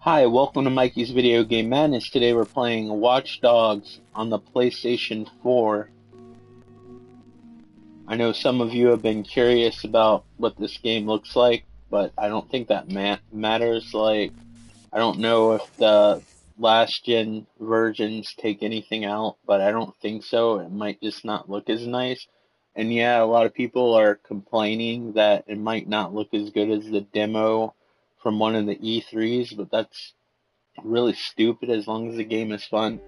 Hi, welcome to Mikey's Video Game Madness. Today we're playing Watchdogs on the PlayStation 4. I know some of you have been curious about what this game looks like, but I don't think that matters. I don't know if the last gen versions take anything out, but I don't think so. It might just not look as nice. And yeah, a lot of people are complaining that it might not look as good as the demo from one of the E3s, but that's really stupid as long as the game is fun.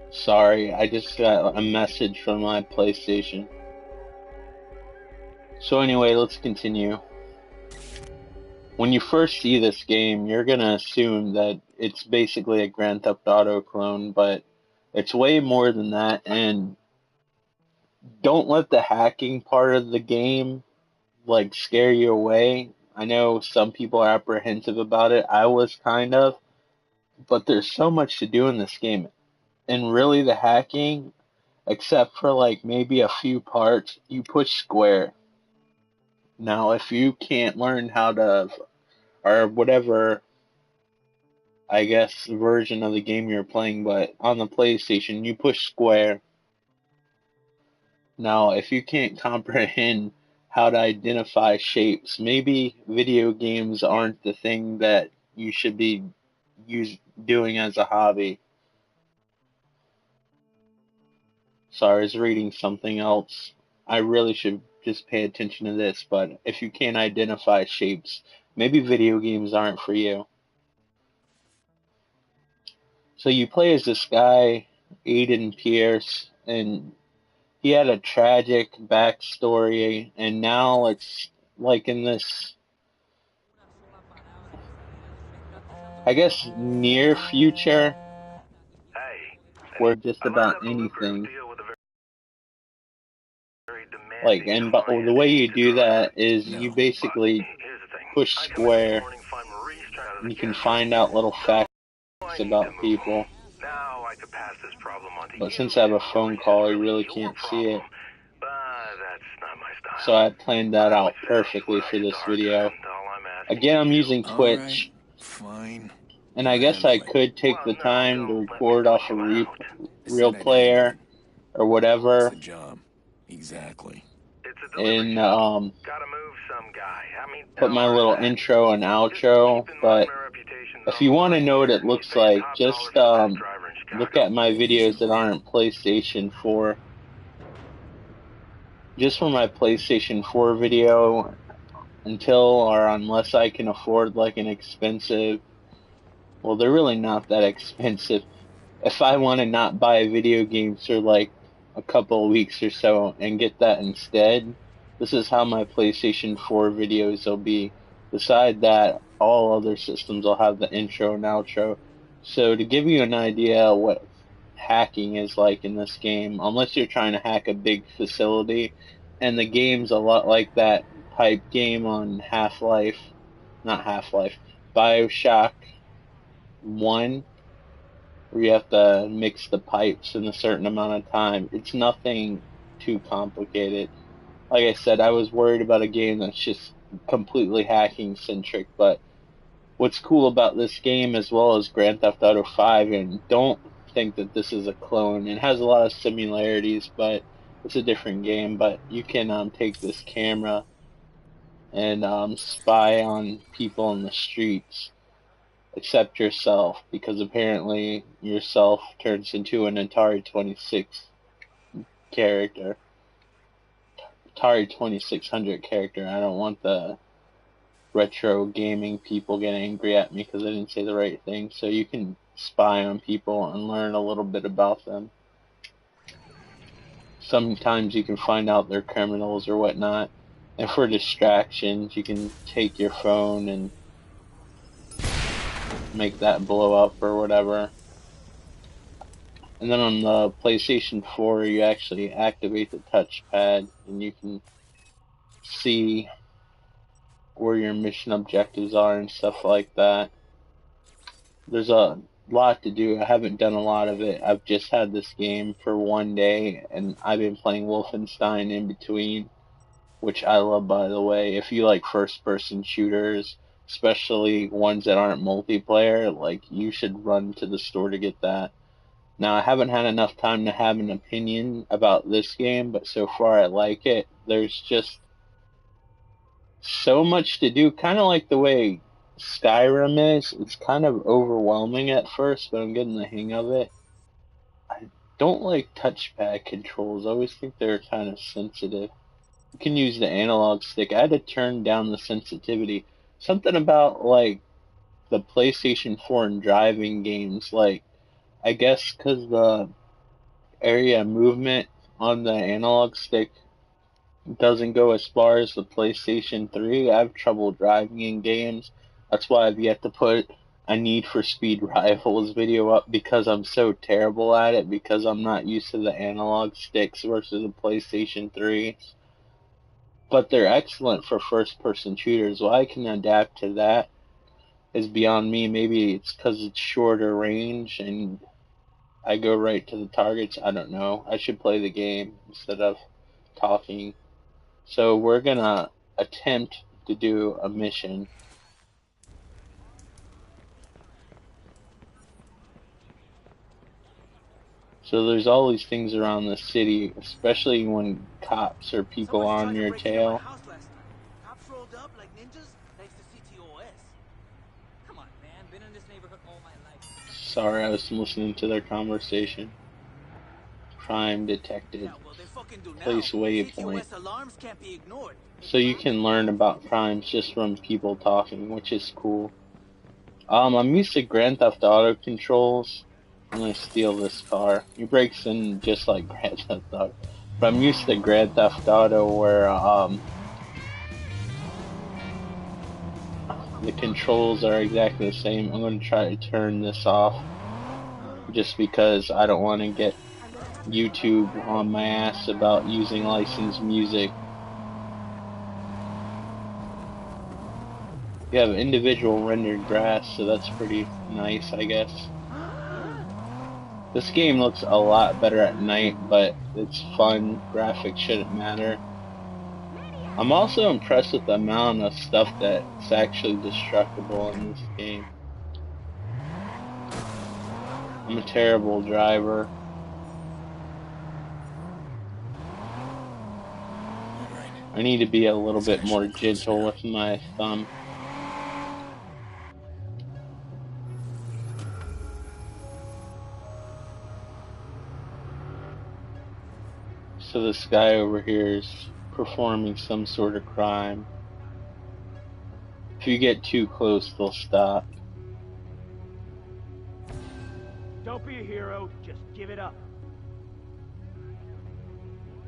Sorry, I just got a message from my PlayStation. So anyway, let's continue. When you first see this game, you're gonna assume that it's basically a Grand Theft Auto clone, but it's way more than that, and don't let the hacking part of the game scare you away. I know some people are apprehensive about it. I was kind of, but there's so much to do in this game. And really the hacking, except for maybe a few parts, you push square. Now if you can't learn how to, or whatever, I guess, version of the game you're playing, but on the PlayStation you push square. Now if you can't comprehend how to identify shapes, maybe video games aren't the thing that you should be doing as a hobby. Sorry, I was reading something else. I really should just pay attention to this, but if you can't identify shapes, maybe video games aren't for you. So you play as this guy, Aiden Pierce, and he had a tragic backstory, and now it's like in this, I guess, near future, where just about anything. But the way you do that is you basically push square, and you can find out little facts about people. But since I have a phone call, I really can't see it. So I planned that out perfectly for this video. Again, I'm using Twitch. Fine. And I guess I could take the time to record off a real player or whatever. It's a job. Exactly. And put my little intro and outro. But if you want to know what it looks like, just look at my videos that aren't PlayStation 4. Just for my PlayStation 4 video, until or unless I can afford an expensive, well, they're really not that expensive. If I want to not buy a video game for a couple of weeks or so and get that instead, this is how my PlayStation 4 videos will be. Beside that, all other systems will have the intro and outro. So to give you an idea what hacking is like in this game, unless you're trying to hack a big facility, and the game's a lot like that pipe game on Bioshock 1, where you have to mix the pipes in a certain amount of time. It's nothing too complicated. Like I said, I was worried about a game that's just completely hacking centric, but what's cool about this game, as well as Grand Theft Auto 5, and don't think that this is a clone, it has a lot of similarities, but it's a different game. But you can take this camera and spy on people in the streets, except yourself, because apparently yourself turns into an Atari 26 character. Atari 2600 character. I don't want the retro gaming people get angry at me because I didn't say the right thing. So you can spy on people and learn a little bit about them. Sometimes you can find out they're criminals or whatnot. And for distractions, you can take your phone and make that blow up or whatever. And then on the PlayStation 4, you actually activate the touchpad and you can see where your mission objectives are and stuff like that. There's a lot to do. I haven't done a lot of it. I've just had this game for one day, and I've been playing Wolfenstein in between, which I love, by the way. If you like first-person shooters, especially ones that aren't multiplayer, like, you should run to the store to get that. Now, I haven't had enough time to have an opinion about this game, but so far I like it. There's just so much to do, kind of like the way Skyrim is. It's kind of overwhelming at first, but I'm getting the hang of it. I don't like touchpad controls. I always think they're kind of sensitive. You can use the analog stick. I had to turn down the sensitivity. Something about, like, the PlayStation 4 and driving games, like, I guess because the area movement on the analog stick doesn't go as far as the PlayStation 3. I have trouble driving in games. That's why I've yet to put a Need for Speed Rivals video up, because I'm so terrible at it, because I'm not used to the analog sticks versus the PlayStation 3. But they're excellent for first person shooters. Why I can adapt to that is beyond me. Maybe it's because it's shorter range and I go right to the targets. I don't know. I should play the game instead of talking. So we're gonna attempt to do a mission. So there's all these things around the city, especially when cops or people Somebody are on tried to your break into my tail. house last night. Cops rolled up like ninjas thanks to CTOS. Come on, man. Been in this neighborhood all my life. Sorry, I was listening to their conversation. Crime detected. Yeah, well, they fucking do now. Place waypoint. CTOS alarms can't be ignored. So you can learn about crimes just from people talking, which is cool. I'm used to Grand Theft Auto controls. I'm gonna steal this car. He breaks in just like Grand Theft Auto. But I'm used to Grand Theft Auto where, the controls are exactly the same. I'm gonna try to turn this off just because I don't want to get YouTube on my ass about using licensed music. You have individual rendered grass, so that's pretty nice, I guess. This game looks a lot better at night, but it's fun. Graphics shouldn't matter. I'm also impressed with the amount of stuff that's actually destructible in this game. I'm a terrible driver. I need to be a little bit more gentle with my thumb. So this guy over here is performing some sort of crime. If you get too close, they'll stop. Don't be a hero, just give it up.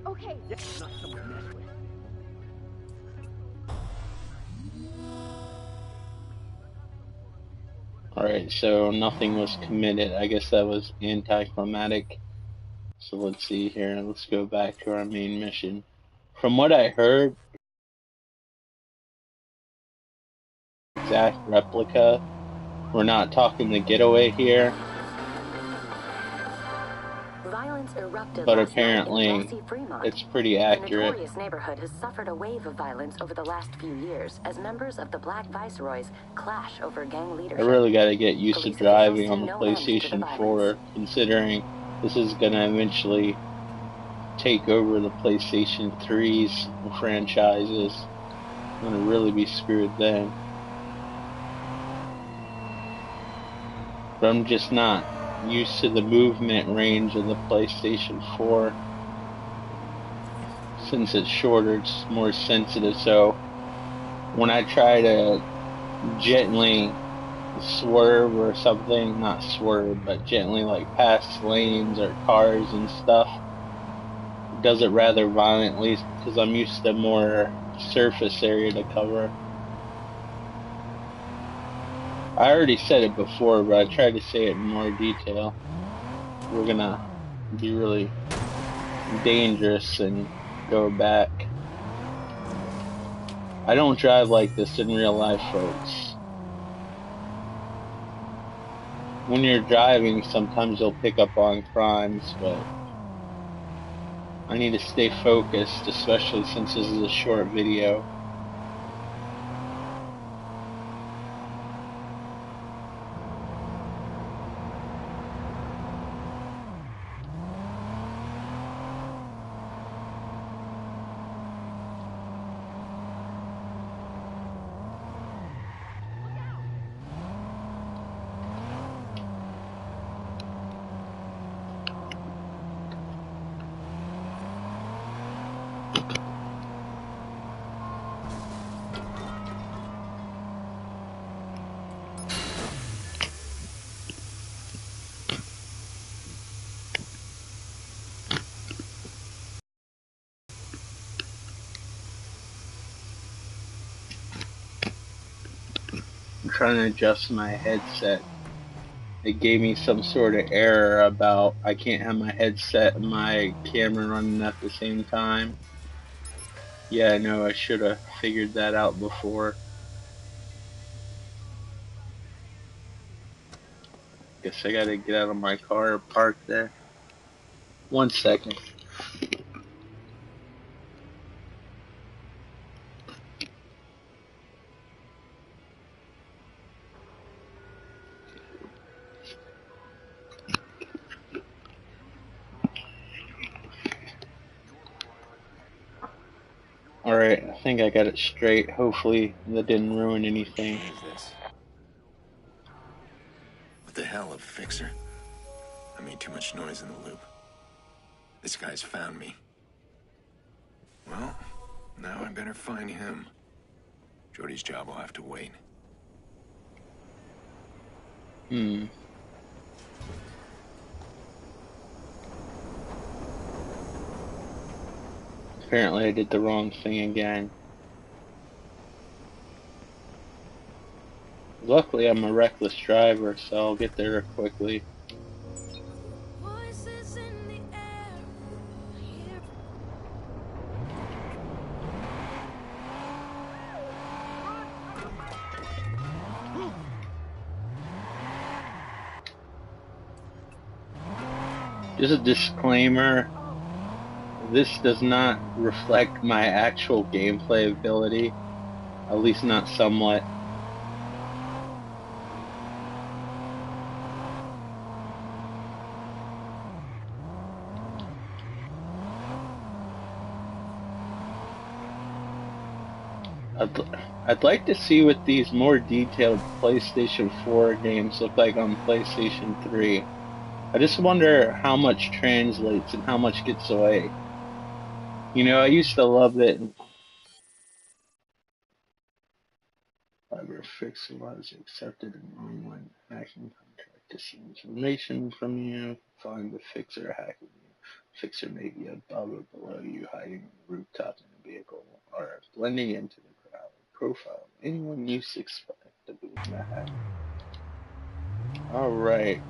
Okay. Yeah, not someone to mess with. Alright, so nothing was committed. I guess that was anticlimactic. So let's see here. Let's go back to our main mission. From what I heard, exact replica. We're not talking the getaway here. Violence erupted But last apparently, night in Rossi, Fremont. it's pretty The accurate. notorious neighborhood has suffered a wave of violence over the last few years as members of the Black Viceroys clash over gang I leadership. really gotta get used to Police driving officials on see the no end to the PlayStation 4, violence. considering this is gonna eventually take over the PlayStation 3's franchises. I'm gonna really be screwed then. But I'm just not used to the movement range of the PlayStation 4. Since it's shorter, it's more sensitive, so when I try to gently swerve or something, not swerve, but gently like pass lanes or cars and stuff, it does it rather violently because I'm used to more surface area to cover. I already said it before, but I tried to say it in more detail. We're gonna be really dangerous and go back. I don't drive like this in real life, folks. when you're driving, sometimes you'll pick up on crimes, but I need to stay focused, especially since this is a short video. I'm trying to adjust my headset. It gave me some sort of error about I can't have my headset and my camera running at the same time. Yeah, I know I should have figured that out before. Guess I gotta get out of my car, park there. 1 second. Alright, I think I got it straight. Hopefully that didn't ruin anything. What is this? What the hell, a fixer? I made too much noise in the loop. This guy's found me. Well, now I better find him. Jody's job will have to wait. Apparently I did the wrong thing again. Luckily I'm a reckless driver, so I'll get there quickly. Just a disclaimer, this does not reflect my actual gameplay ability, at least not somewhat. I'd like to see what these more detailed PlayStation 4 games look like on PlayStation 3. I just wonder how much translates and how much gets away. You know, I used to love it. Fiber fixer was accepted and online hacking contract to see information from you. Find the fixer hacking you. Fixer may be above or below you, hiding on the rooftop in a vehicle, or blending into the crowd. Profile anyone you suspect to be in the hack. Alright.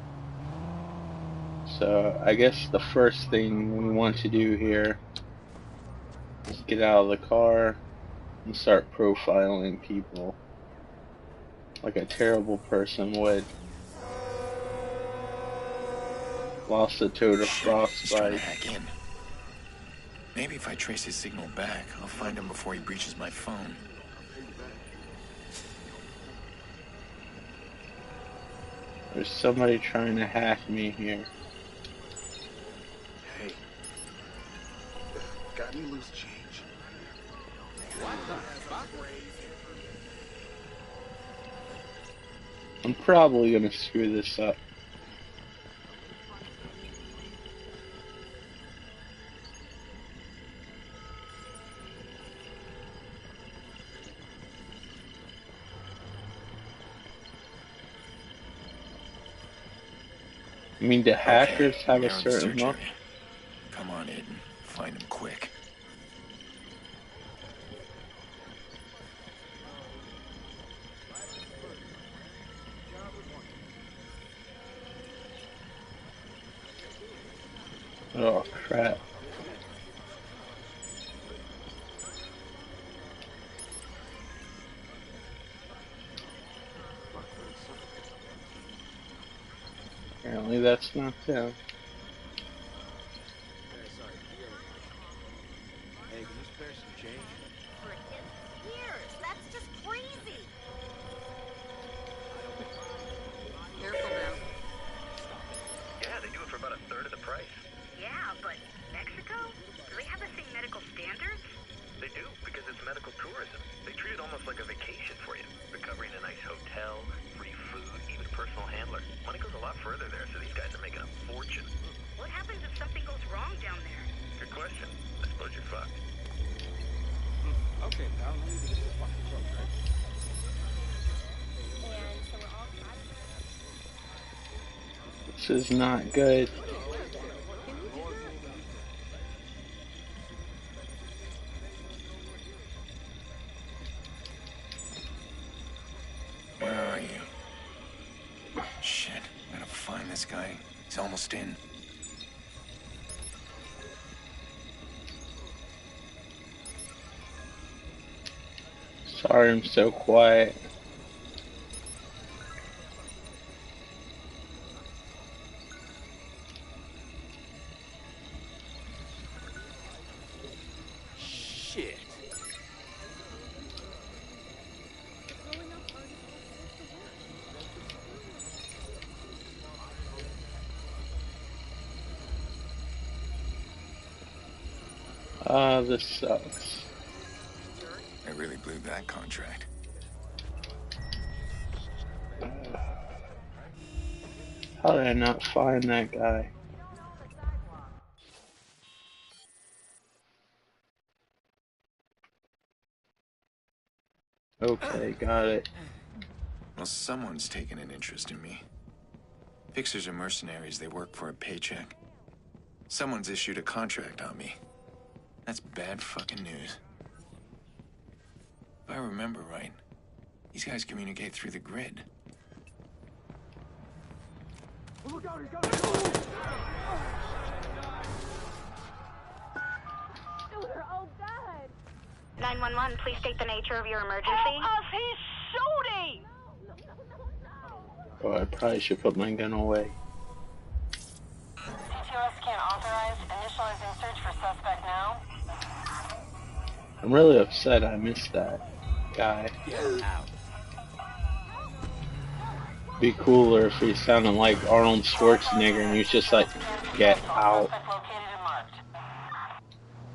So I guess the first thing we want to do here is get out of the car and start profiling people like a terrible person would. Lost a toe to frostbite. Hack in. Maybe if I trace his signal back, I'll find him before he breaches my phone. There's somebody trying to hack me here. Hey, got any loose change? What the fuck? I'm probably gonna screw this up. I mean, do hackers have a certain look? Come on, Aiden. Find him quick. Oh, crap. that's not them. Hey, sorry, the other one. Hey, can you spare some change? Frickin' years! That's just crazy! Careful now. Yeah, they do it for about a third of the price. Yeah, but Mexico? Do they have the same medical standards? They do, because it's medical tourism. They treat it almost like a vacation for you. They're covering a nice hotel, free food, even a personal handler. Money goes a lot further there, so these guys are making a fortune. What happens if something goes wrong down there? Good question. I suppose you're fucked. Okay, pal, I need to get this fucking truck, right? And so we're all caught. This is not good. Where are you? Shit, gotta find this guy. He's almost in. Sorry, I'm so quiet. Shit. This sucks. I really blew that contract. How did I not find that guy? Okay, got it. Well, someone's taken an interest in me. Fixers are mercenaries. They work for a paycheck. Someone's issued a contract on me. That's bad fucking news. If I remember right, these guys communicate through the grid. Look out, he's got a... Oh, God! 911, please state the nature of your emergency. Help us! He's shooting! Oh, I probably should put my gun away. CTOS can't authorize. Initializing search for suspect now. I'm really upset I missed that guy. Get out. Be cooler if he sounded like Arnold Schwarzenegger and he was just like, get out. Suspect located and marked.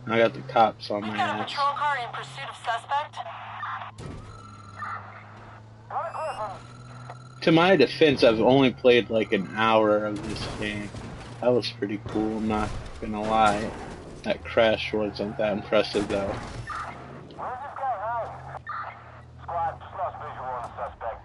I got the cops on We've my got a ass. patrol car in pursuit of suspect. To my defense, I've only played like an hour of this game. That was pretty cool, I'm not gonna lie. That crash wasn't that impressive though. Where's this guy hiding? Squad, just lost visual on the suspect.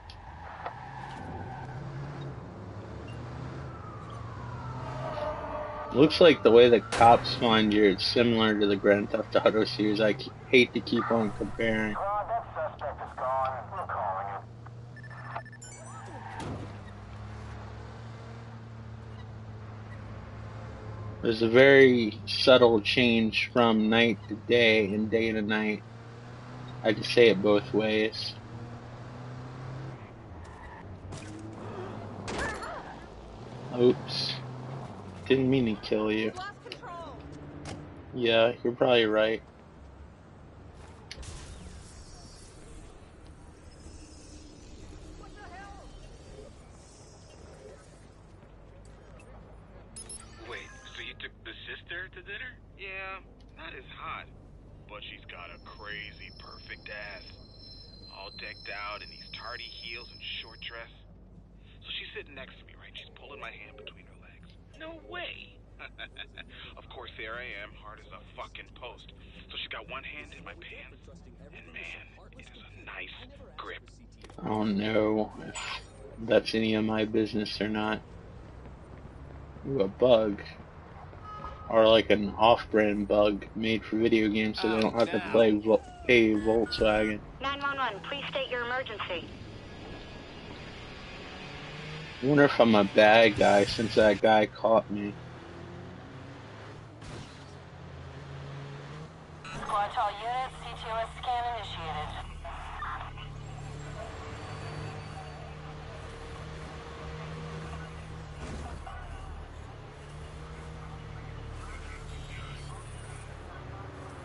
Looks like the way the cops find you is similar to the Grand Theft Auto series. I hate to keep on comparing. Squad, that suspect is gone. We're calling him. There's a very subtle change from night to day and day to night. I just say it both ways. Oops. Didn't mean to kill you. Yeah, you're probably right. Wait, so you took the sister to dinner? Yeah, not as hot, but she's got a crazy perfect ass. All decked out in these tardy heels and short dress. So she's sitting next to me, right? She's pulling my hand between her legs. No way. Of course, there I am, hard as a fucking post. So she's got one hand in my pants, and man, it is a nice grip. I don't know if that's any of my business or not. Ooh, a bug. Or like an off-brand bug made for video games so they don't have to pay Volkswagen. 911, please state your emergency. I wonder if I'm a bad guy since that guy caught me. Squad to all units, CTOS scan initiated.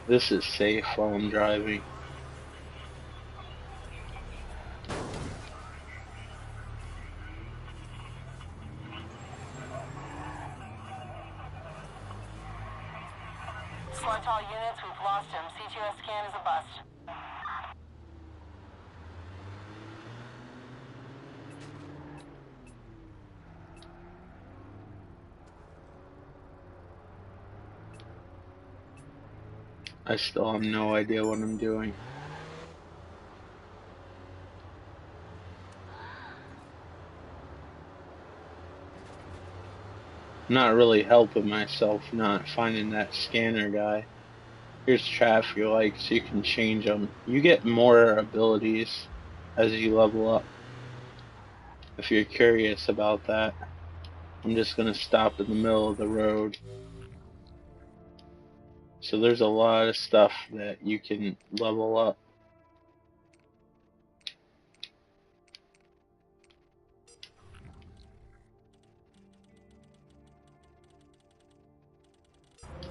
This is safe while I'm driving. Squad to all units, we've lost him. CTOS scan is a bust. I still have no idea what I'm doing. I'm not really helping myself not finding that scanner guy. Here's traffic lights, you can change them. You get more abilities as you level up. If you're curious about that, I'm just gonna stop in the middle of the road. So there's a lot of stuff that you can level up.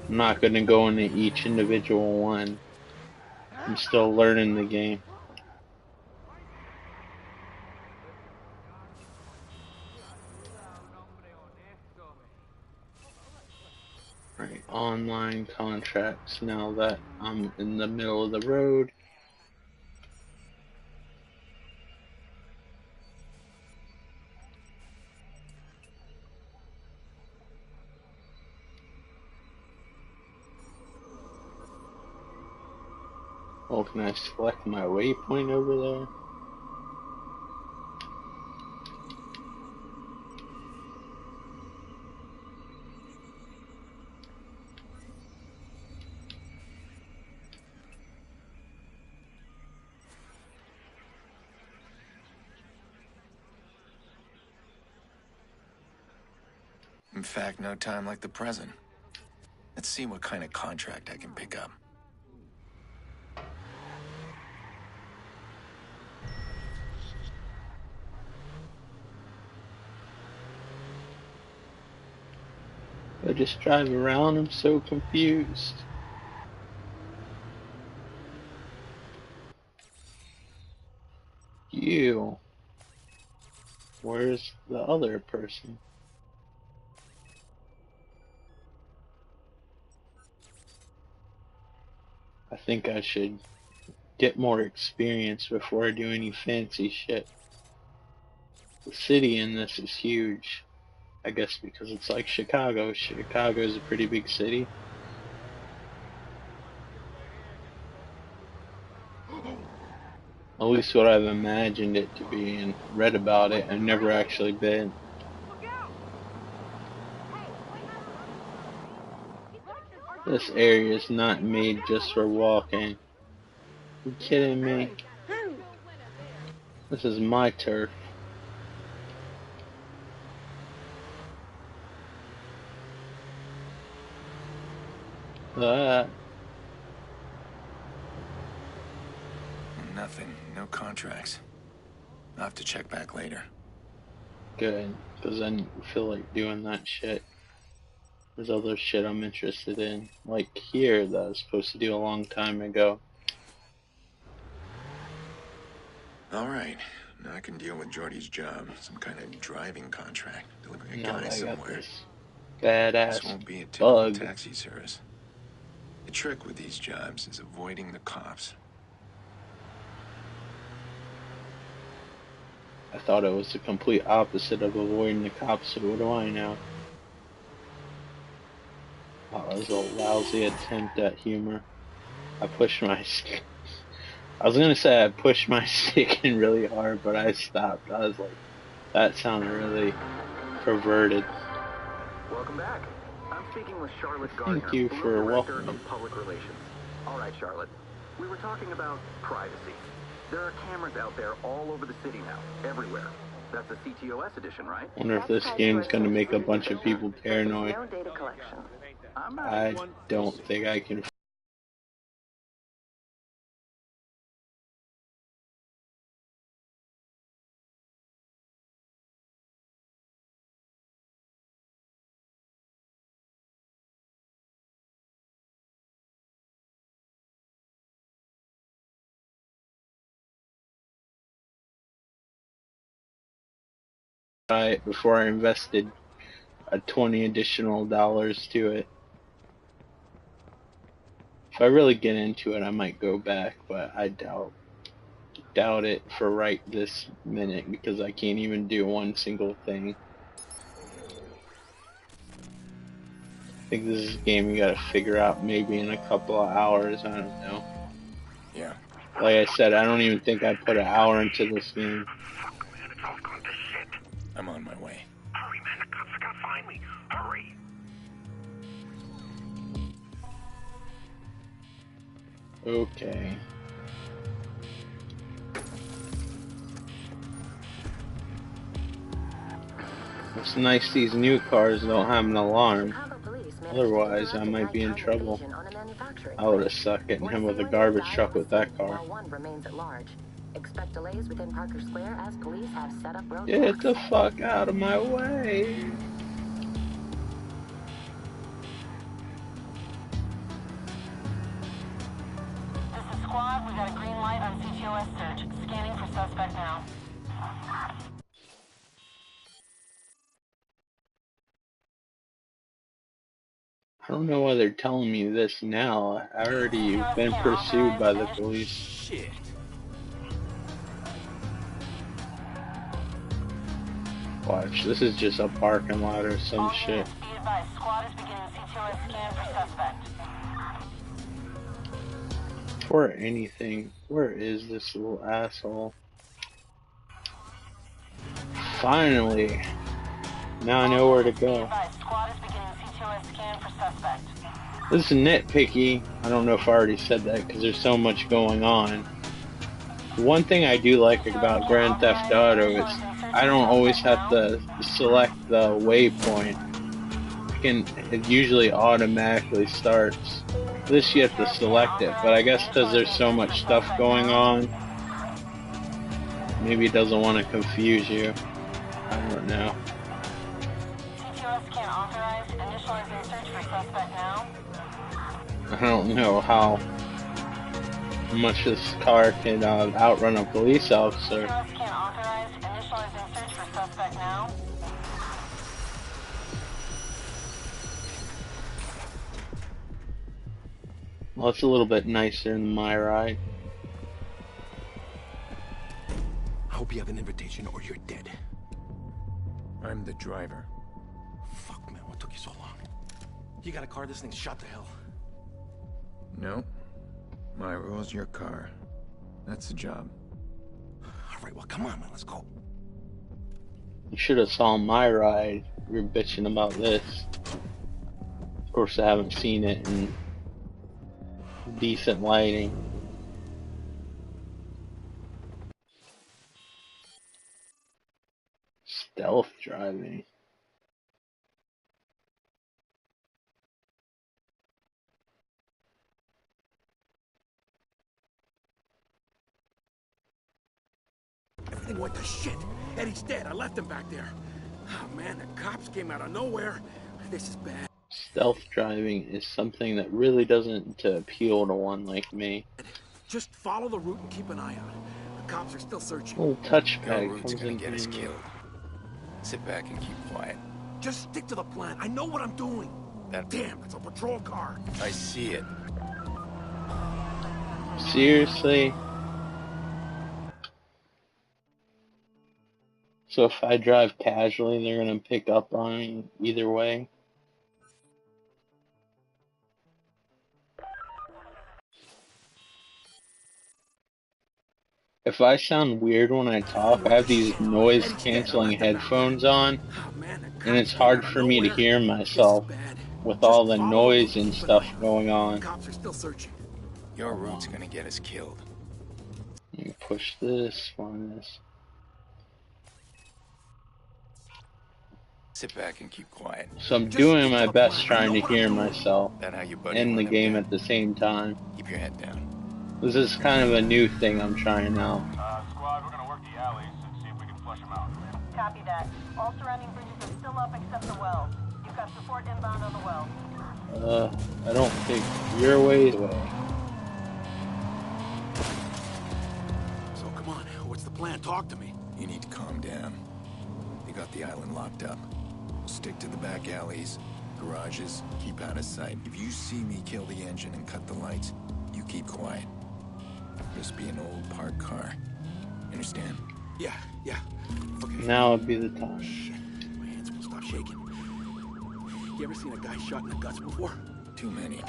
I'm not gonna go into each individual one. I'm still learning the game. Right, online contracts. Now that I'm in the middle of the road, oh, can I select my waypoint over there? In fact, no time like the present. Let's see what kind of contract I can pick up. I just drive around, I'm so confused. You. Where's the other person? I think I should get more experience before I do any fancy shit. The city in this is huge. I guess because it's like Chicago. Chicago's a pretty big city. At least what I've imagined it to be and read about it. I've never actually been. This area is not made just for walking. You kidding me? This is my turf. Nothing. No contracts. I'll have to check back later. Good, because I didn't feel like doing that shit. There's other shit I'm interested in. Like here that I was supposed to do a long time ago. Alright. Now I can deal with Jordy's job. Some kind of driving contract. Delivering a Now guy that I got somewhere. this badass This won't be a typical bug. taxi service. The trick with these jobs is avoiding the cops. I thought it was the complete opposite of avoiding the cops, so what do I know? Oh, that was a lousy attempt at humor. I pushed my stick. I was gonna say I pushed my stick in really hard, but I stopped. I was like, that sounded really perverted. Welcome back. I'm speaking with Charlotte Gardner, Thank you for Director welcoming. of Public Relations. All right, Charlotte. We were talking about privacy. There are cameras out there all over the city now, everywhere. That's the CTOS edition, right? Wonder if this game's gonna make a bunch of people paranoid. No data collection. I don't think I can it before I invested $20 additional to it. If I really get into it, I might go back, but I doubt it for right this minute because I can't even do one single thing. I think this is a game you gotta figure out maybe in a couple of hours, I don't know. Yeah. Like I said, I don't even think I put an hour into this game. Fuck, man, it's all gone to shit. I'm on my way. Hurry, man, the cops are gonna find me. Hurry. Okay. It's nice these new cars don't have an alarm. Otherwise, I might be in trouble. I would have sucked getting him with a garbage truck with that car. Expect delays within Parker Square as police have set up roadblocks. Get the fuck out of my way. This is squad. We got a green light on CTOS search. Scanning for suspect now. I don't know why they're telling me this now. I already been pursued by the police. Shit. Watch, this is just a parking lot or some shit. Be advised, squad is beginning CTOS scan for suspect. Or anything. Where is this little asshole? Finally. Now I know where to go. This is nitpicky. I don't know if I already said that because there's so much going on. One thing I do like about Grand Theft Auto is I don't always have to select the waypoint. It usually automatically starts. This you have to select it, but I guess because there's so much stuff going on, maybe it doesn't want to confuse you. I don't know. I don't know how much this car can outrun a police officer. Well, it's a little bit nicer than my ride. I hope you have an invitation or you're dead. I'm the driver. Fuck, man, what took you so long? You got a car, this thing's shot to hell. No. My rule's your car. That's the job. Alright, well, come on, man, let's go. You should have saw my ride. We were bitching about this. Of course, I haven't seen it in decent lighting. Stealth driving. Everything went to shit. Eddie's dead. I left him back there. Oh man, the cops came out of nowhere. This is bad. Stealth driving is something that really doesn't appeal to one like me. Just follow the route and keep an eye out. The cops are still searching. Little touchpad Your route's comes gonna in get us handy. killed. Sit back and keep quiet. Just stick to the plan. I know what I'm doing. Damn, it's a patrol car. I see it. Seriously? So if I drive casually, they're gonna pick up on me either way? If I sound weird when I talk, I have these noise-canceling headphones on, and it's hard for me to hear myself with all the noise and stuff going on. Cops are still searching. Your route's gonna get us killed. Let me push this one. Sit back and keep quiet. So I'm doing my best trying to hear myself in the game at the same time. Keep your head down. This is kind of a new thing I'm trying out. Squad, we're gonna work the alleys and see if we can flush them out. Copy that. All surrounding bridges are still up except the well. You've got support inbound on the well. I don't think your way. So come on, what's the plan? Talk to me. You need to calm down. They got the island locked up. Stick to the back alleys, garages, keep out of sight. If you see me kill the engine and cut the lights, you keep quiet. Just be an old parked car. Understand? Yeah. Okay. Now would be the time. Shit, my hands won't stop shaking. You ever seen a guy shot in the guts before? Too many.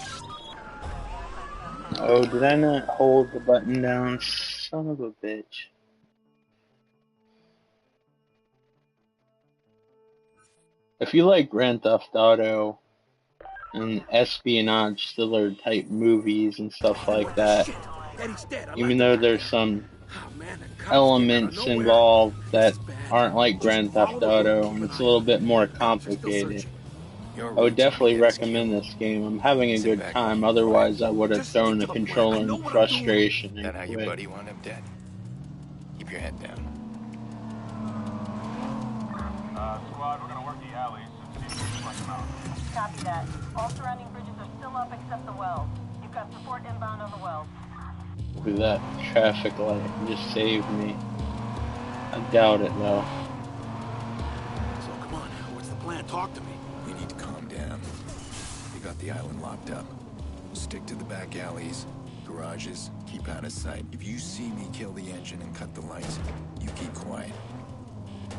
Oh, did I not hold the button down? Son of a bitch. If you like Grand Theft Auto and espionage thriller type movies and stuff like that, even though there's some elements involved that aren't like Grand Theft Auto and it's a little bit more complicated, I would definitely recommend this game. I'm having a good time, otherwise I would have thrown the controller in frustration and That how your quit. buddy wound up dead? Keep your head down. Squad, we're gonna work the alleys and see if we can flush them out. Copy that. All surrounding bridges are still up except the wells. You've got support inbound on the wells. Look at that traffic light, just saved me. I doubt it though. So come on, what's the plan? Talk to me. We need to calm down. We got the island locked up. Stick to the back alleys, garages, keep out of sight. If you see me kill the engine and cut the lights, you keep quiet.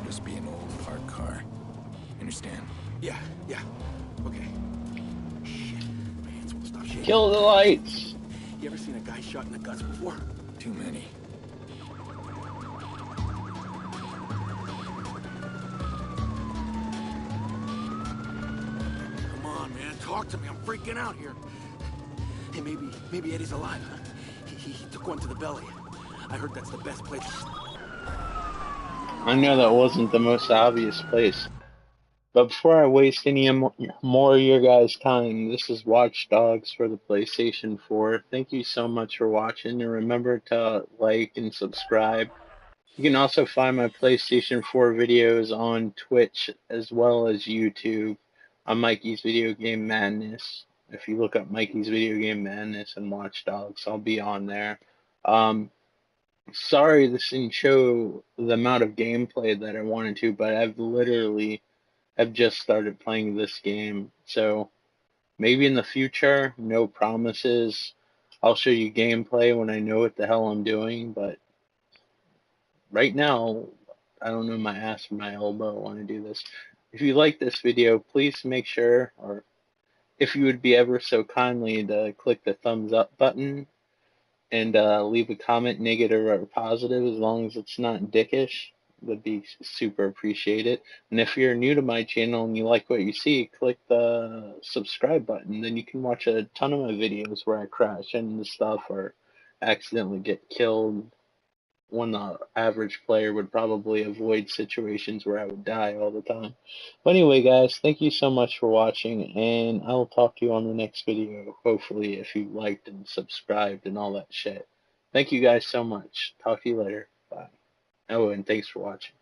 Just be an old parked car. Understand? Yeah. Okay. Shit, my hands won't stop shaking. Kill the lights! You ever seen a guy shot in the guts before? Too many. Come on, man, talk to me. I'm freaking out here. Hey, maybe Eddie's alive, huh? He took one to the belly. I heard that's the best place. I know that wasn't the most obvious place. But before I waste any more of your guys' time, this is Watchdogs for the PlayStation 4. Thank you so much for watching, and remember to like and subscribe. You can also find my PlayStation 4 videos on Twitch as well as YouTube on Mikey's Video Game Madness. If you look up Mikey's Video Game Madness and Watchdogs, I'll be on there. Sorry this didn't show the amount of gameplay that I wanted to, but I've just started playing this game. So maybe in the future, no promises. I'll show you gameplay when I know what the hell I'm doing, but right now, I don't know my ass from my elbow when I do this. If you like this video, please make sure, or if you would be ever so kindly, to click the thumbs up button and leave a comment, negative or positive, as long as it's not dickish. Would be super appreciated. And if you're new to my channel and you like what you see, click the subscribe button. Then you can watch a ton of my videos where I crash into stuff or accidentally get killed, when the average player would probably avoid situations where I would die all the time. But anyway, guys, thank you so much for watching, and I will talk to you on the next video, hopefully, if you liked and subscribed and all that shit. Thank you guys so much. Talk to you later. Bye. Oh, and thanks for watching.